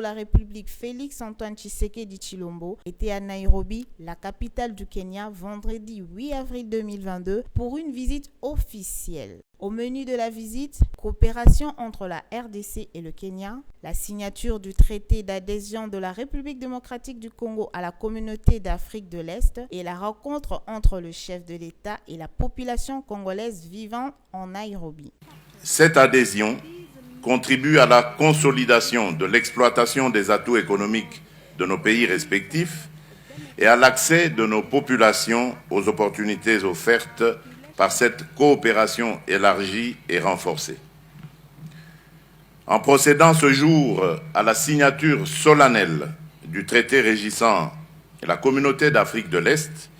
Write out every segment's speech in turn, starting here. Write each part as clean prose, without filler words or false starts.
la République Félix-Antoine Tshisekedi Tshilombo était à Nairobi, la capitale du Kenya, vendredi 8 avril 2022 pour une visite officielle. Au menu de la visite, coopération entre la RDC et le Kenya, la signature du traité d'adhésion de la République démocratique du Congo à la communauté d'Afrique de l'Est et la rencontre entre le chef de l'État et la population congolaise vivant en Nairobi. Cette adhésion contribue à la consolidation de l'exploitation des atouts économiques de nos pays respectifs et à l'accès de nos populations aux opportunités offertes par cette coopération élargie et renforcée. En procédant ce jour à la signature solennelle du traité régissant la communauté d'Afrique de l'Est,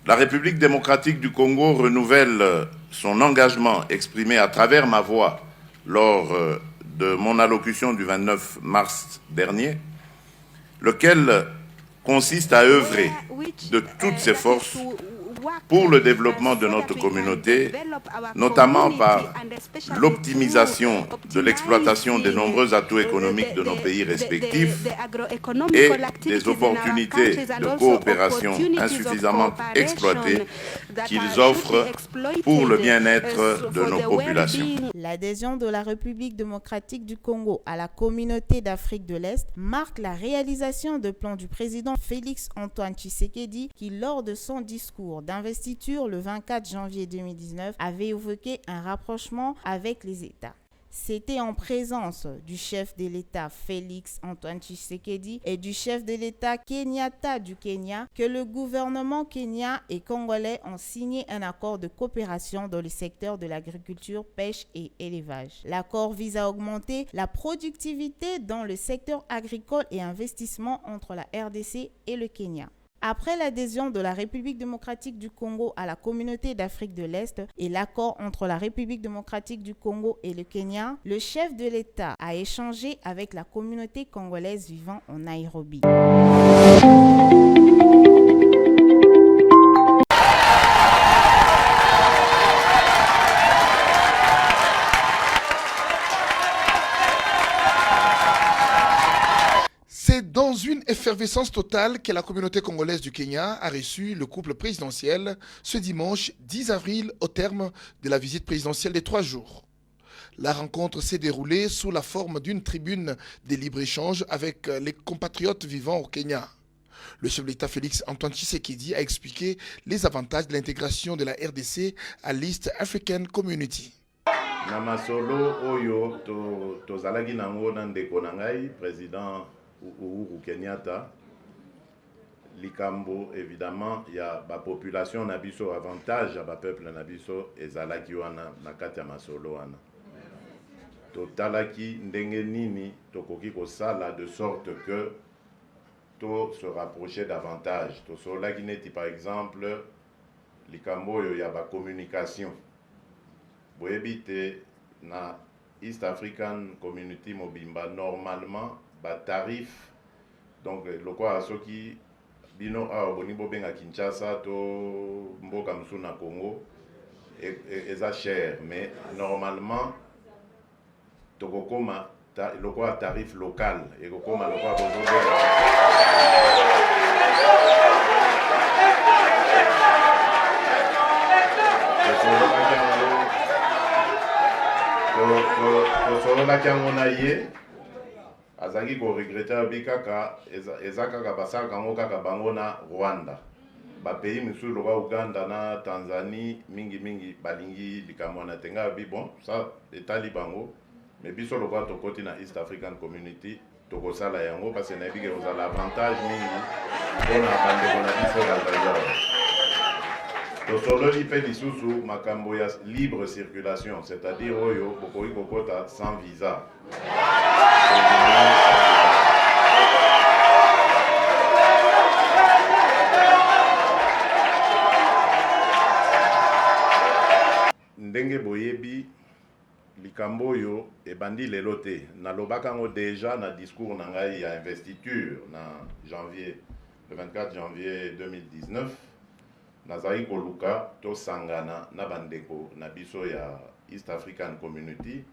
la République démocratique du Congo renouvelle son engagement exprimé à travers ma voix lors de mon allocution du 29 mars dernier, lequel consiste à œuvrer de toutes ses forces pour le développement de notre communauté, notamment par l'optimisation de l'exploitation des nombreux atouts économiques de nos pays respectifs et des opportunités de coopération insuffisamment exploitées qu'ils offrent pour le bien-être de nos populations. L'adhésion de la République démocratique du Congo à la communauté d'Afrique de l'Est marque la réalisation de plans du président Félix-Antoine Tshisekedi qui, lors de son discours d'investiture le 24 janvier 2019, avait évoqué un rapprochement avec les États. C'était en présence du chef de l'État Félix-Antoine Tshisekedi et du chef de l'État Kenyatta du Kenya que le gouvernement kenyan et congolais ont signé un accord de coopération dans le secteur de l'agriculture, pêche et élevage. L'accord vise à augmenter la productivité dans le secteur agricole et investissement entre la RDC et le Kenya. Après l'adhésion de la République démocratique du Congo à la communauté d'Afrique de l'Est et l'accord entre la République démocratique du Congo et le Kenya, le chef de l'État a échangé avec la communauté congolaise vivant en Nairobi. C'est dans une effervescence totale que la communauté congolaise du Kenya a reçu le couple présidentiel ce dimanche 10 avril au terme de la visite présidentielle des 3 jours. La rencontre s'est déroulée sous la forme d'une tribune de libre-échange avec les compatriotes vivant au Kenya. Le chef de l'État Félix-Antoine Tshisekedi a expliqué les avantages de l'intégration de la RDC à l'East African Community. Namasolo Oyo tozalaki nango na ndeko na ngai président Uhuru Kenyatta likambo évidemment ya ba population na biso avantage ya ba peuple na biso ezalaki wana na kati ya masolo wana totalaki ndenge nini tokoki kosala de sorte que to se rapprocher davantage tosolaki neti par exemple likambo oyo ya ba communication boyebi te na East African Community mobimba normalement ba tarif donc lokola soki bino awa boni bobenga Kinshasa to mboka mosusu na Congo eza cher mais normalement tokokoma lokola tarif local ekokoma lokola bozobenga tosololaki yango na ye azalaki koregrete abi kaka eza kaka basalaka yango kaka bango na Rwanda bapays misusu lokola Uganda na Tanzanie mingi balingi likambo wana te ngai abi bon ça etali bango mais biso lokola tokoti na East African Community tokosala yango parce que nayebi ke kozala avantage mingi mpona bandeko na biso bazali tosololi mpe lisusu makambo ya libre circulation c'est-à-dire oyo bokoki kokota sans visa ndenge boyebi likambo oyo ebandi lelo te nalobaka yango déjà na discours na ngai ya investiture na janvier le 24 janvier 2019 nazali koluka tosangana na bandeko na biso ya East African Community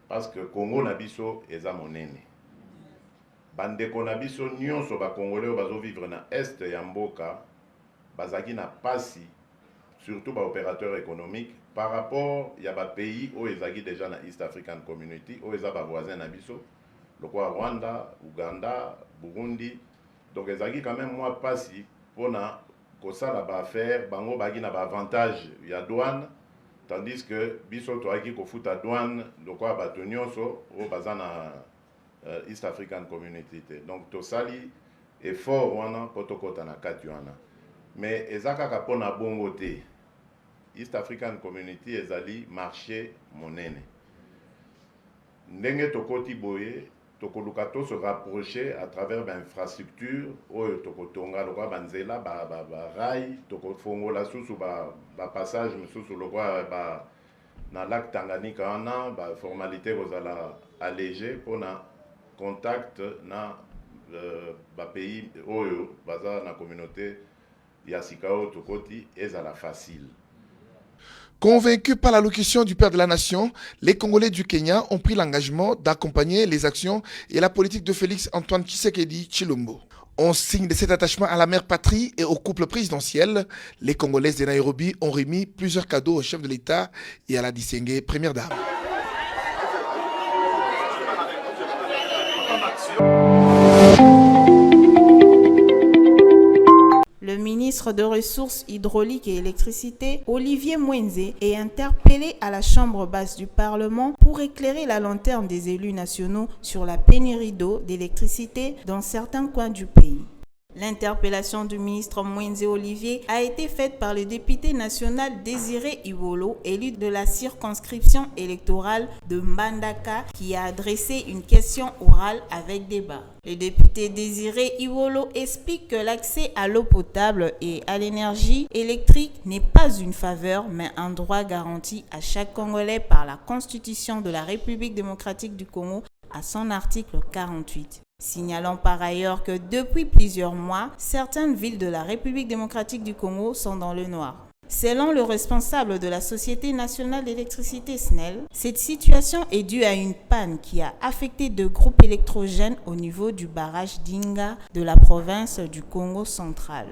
parce que Congo na biso eza monene bandeko na biso nyonso bakongolais oyo bazovivre na este ya mboka bazaki na pasi, surtout baopérateur économique par rapport ya bapays oyo ezalaki déjà na East African Community oyo eza bavoisin na biso lokola Rwanda, Uganda, Burundi. Donc ezalaki quand même moi pasi mpona kosala baaffaire bango baki na baavantage ya douane, tandis que biso toaki kofuta douane lokola bato nyonso oyo baza na East African Community te. Donc tosali effort wana po tokota na kati wana, mais eza kaka mpona bongo te. East African Community ezali marché monene, ndenge tokoti boye tokoluka to se rapprocher à travers l'infrastructure oyo tokotonga lokola banzela rail tokofongola susu passage mosusu lokola na lac Tanganyika wana formalité kozala allégé mpona contact na pays oyo baza na communauté ya sika oyo tokoti ezala facile. Convaincus par l'allocution du Père de la Nation, les Congolais du Kenya ont pris l'engagement d'accompagner les actions et la politique de Félix Antoine Tshisekedi Tshilombo. En signe de cet attachement à la mère patrie et au couple présidentiel, les Congolaises de Nairobi ont remis plusieurs cadeaux au chef de l'État et à la distinguée première dame. Le ministre de Ressources hydrauliques et électricité, Olivier Mwenze, est interpellé à la Chambre basse du Parlement pour éclairer la lanterne des élus nationaux sur la pénurie d'eau, d'électricité dans certains coins du pays. L'interpellation du ministre Mwenze Olivier a été faite par le député national Désiré Iwolo, élu de la circonscription électorale de Mbandaka, qui a adressé une question orale avec débat. Le député Désiré Iwolo explique que l'accès à l'eau potable et à l'énergie électrique n'est pas une faveur, mais un droit garanti à chaque Congolais par la Constitution de la République démocratique du Congo à son article 48. Signalant par ailleurs que depuis plusieurs mois, certaines villes de la République démocratique du Congo sont dans le noir. Selon le responsable de la Société nationale d'électricité SNEL, cette situation est due à une panne qui a affecté deux groupes électrogènes au niveau du barrage d'Inga de la province du Congo central.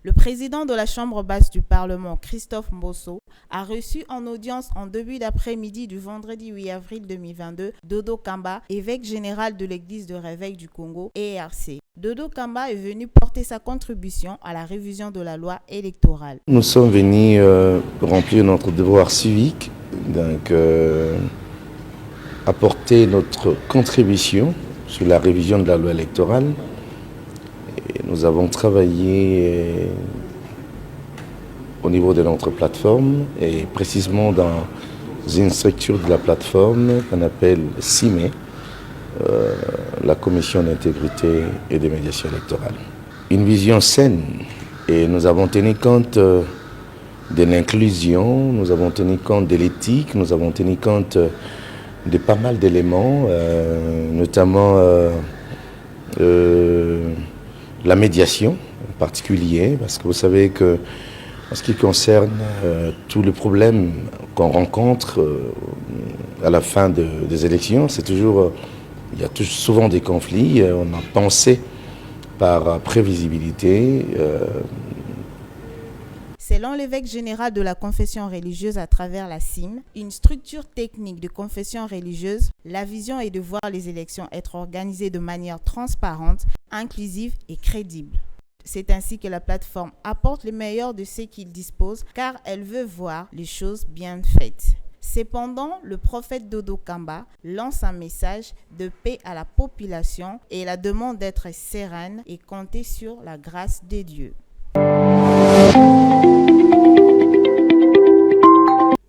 Le président de la Chambre basse du Parlement, Christophe Mbosso, a reçu en audience en début d'après-midi du vendredi 8 avril 2022 Dodo Kamba, évêque général de l'Église de Réveil du Congo, ERC. Dodo Kamba est venu porter sa contribution à la révision de la loi électorale. Nous sommes venus remplir notre devoir civique, donc apporter notre contribution sur la révision de la loi électorale. Nous avons travaillé au niveau de notre plateforme et précisément dans une structure de la plateforme qu'on appelle CIME, la Commission d'intégrité et de médiation électorale. Une vision saine, et nous avons tenu compte de l'inclusion, nous avons tenu compte de l'éthique, nous avons tenu compte de pas mal d'éléments, notamment la médiation en particulier, parce que vous savez que en ce qui concerne tous les problèmes qu'on rencontre à la fin des élections, c'est toujours, il y a souvent des conflits. On a pensé par prévisibilité. Selon l'évêque général de la confession religieuse à travers la CIM, une structure technique de confession religieuse, la vision est de voir les élections être organisées de manière transparente, inclusive et crédible. C'est ainsi que la plateforme apporte le meilleur de ce qu'il dispose car elle veut voir les choses bien faites. Cependant, le prophète Dodo Kamba lance un message de paix à la population et la demande d'être sereine et compter sur la grâce de Dieu.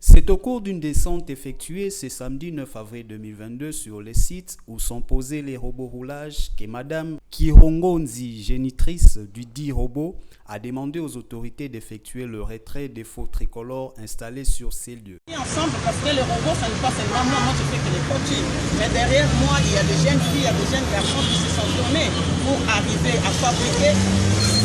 C'est au cours d'une descente effectuée ce samedi 9 avril 2022 sur les sites où sont posés les robots roulages que Madame Kirongonzi, génitrice du dit robot, a demandé aux autorités d'effectuer le retrait des faux tricolores installés sur ces lieux. Ensemble, parce que le robot, ça n'est pas seulement moi je fais que les coachings, mais derrière moi, il y a des jeunes filles, il y a des jeunes garçons qui se sont tournés pour arriver à fabriquer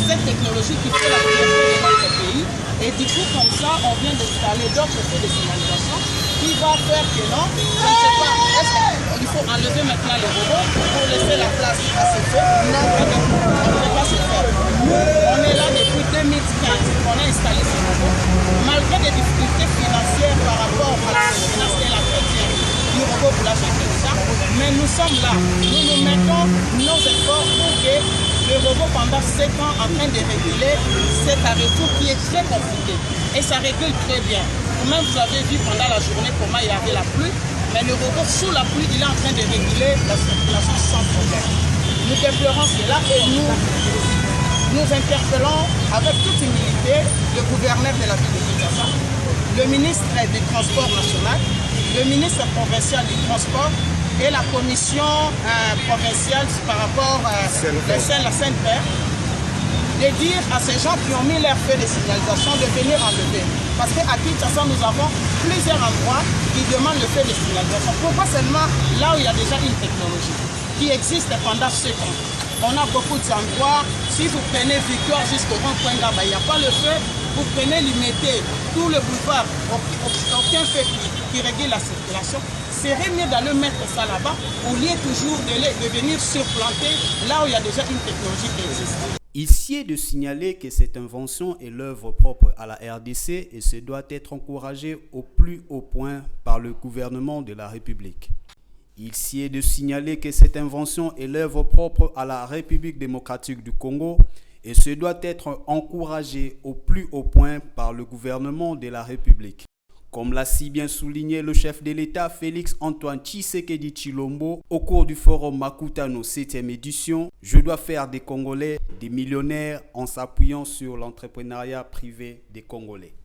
cette technologie qui fait la fierté de notre pays. Et du coup, comme ça, on vient d'installer d'autres faits de signalisation qui va faire que non, je ne sais pas, est-ce qu'il faut enlever maintenant les robots pour laisser la place à ce fait? Non, on ne peut pas se faire. On est là depuis 2015, on a installé ces robots, malgré des difficultés financières par rapport à la finance et l'entretien du robot boulage intelligent, mais nous sommes là, nous mettons nos efforts pour que le robot pendant 7 ans en train de réguler cet arrêt-tout qui est très compliqué et ça régule très bien. Même vous avez vu pendant la journée comment il y avait la pluie, mais le robot sous la pluie il est en train de réguler la circulation sans problème. Nous déplorons cela et nous interpellons avec toute humilité le gouverneur de la ville de Kinshasa, le ministre du Transport national, le ministre provincial du Transport et la commission provinciale par rapport à la Sainte-Père, de dire à ces gens qui ont mis leur feu de signalisation de venir enlever. Parce qu'à Kinshasa, nous avons plusieurs endroits qui demandent le feu de signalisation. Pourquoi seulement là où il y a déjà une technologie qui existe pendant 7 ans? On a beaucoup d'endroits, si vous prenez Victoire jusqu'au rond-point là-bas, il n'y a pas le feu, vous prenez Limité, tout le boulevard, aucun feu qui régule la circulation. Serait mieux d'aller mettre ça là-bas au lieu toujours de venir surplanter là où il y a déjà une technologie qui existe. Ici est de signaler que cette invention est l'œuvre propre à la RDC et se doit être encouragée au plus haut point par le gouvernement de la République. Ici est de signaler que cette invention est l'œuvre propre à la République démocratique du Congo et se doit être encouragée au plus haut point par le gouvernement de la République. Comme l'a si bien souligné le chef de l'État Félix Antoine Tshisekedi Tshilombo au cours du forum Makutano 7e édition, je dois faire des Congolais des millionnaires en s'appuyant sur l'entrepreneuriat privé des Congolais.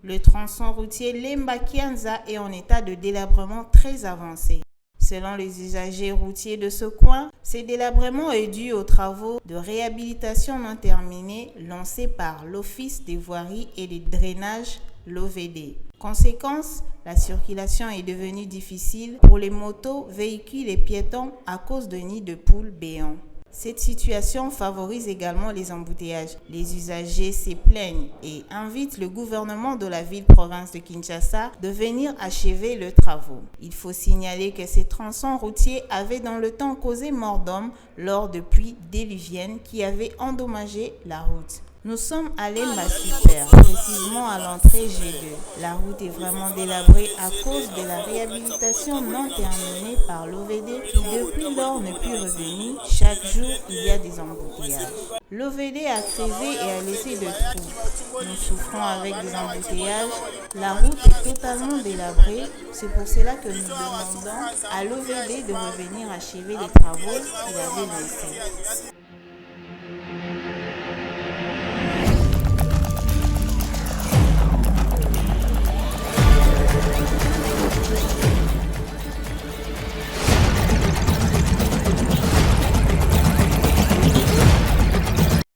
Le tronçon routier Lemba-Kianza est en état de délabrement très avancé. Selon les usagers routiers de ce coin, ce délabrement est dû aux travaux de réhabilitation non terminés lancés par l'Office des voiries et des drainages, l'OVD. Conséquence, la circulation est devenue difficile pour les motos, véhicules et piétons à cause de nids de poules béants. Cette situation favorise également les embouteillages. Les usagers se plaignent et invitent le gouvernement de la ville-province de Kinshasa de venir achever les travaux. Il faut signaler que ces tronçons routiers avaient dans le temps causé mort d'homme lors de pluies déluviennes qui avaient endommagé la route. Nous sommes à Lemba Super, précisément à l'entrée G2. La route est vraiment délabrée à cause de la réhabilitation non terminée par l'OVD qui depuis lors n'est plus revenue. Chaque jour, il y a des embouteillages. L'OVD a creusé et a laissé des trous. Nous souffrons avec des embouteillages. La route est totalement délabrée. C'est pour cela que nous demandons à l'OVD de revenir achever les travaux qu'il avait lancés.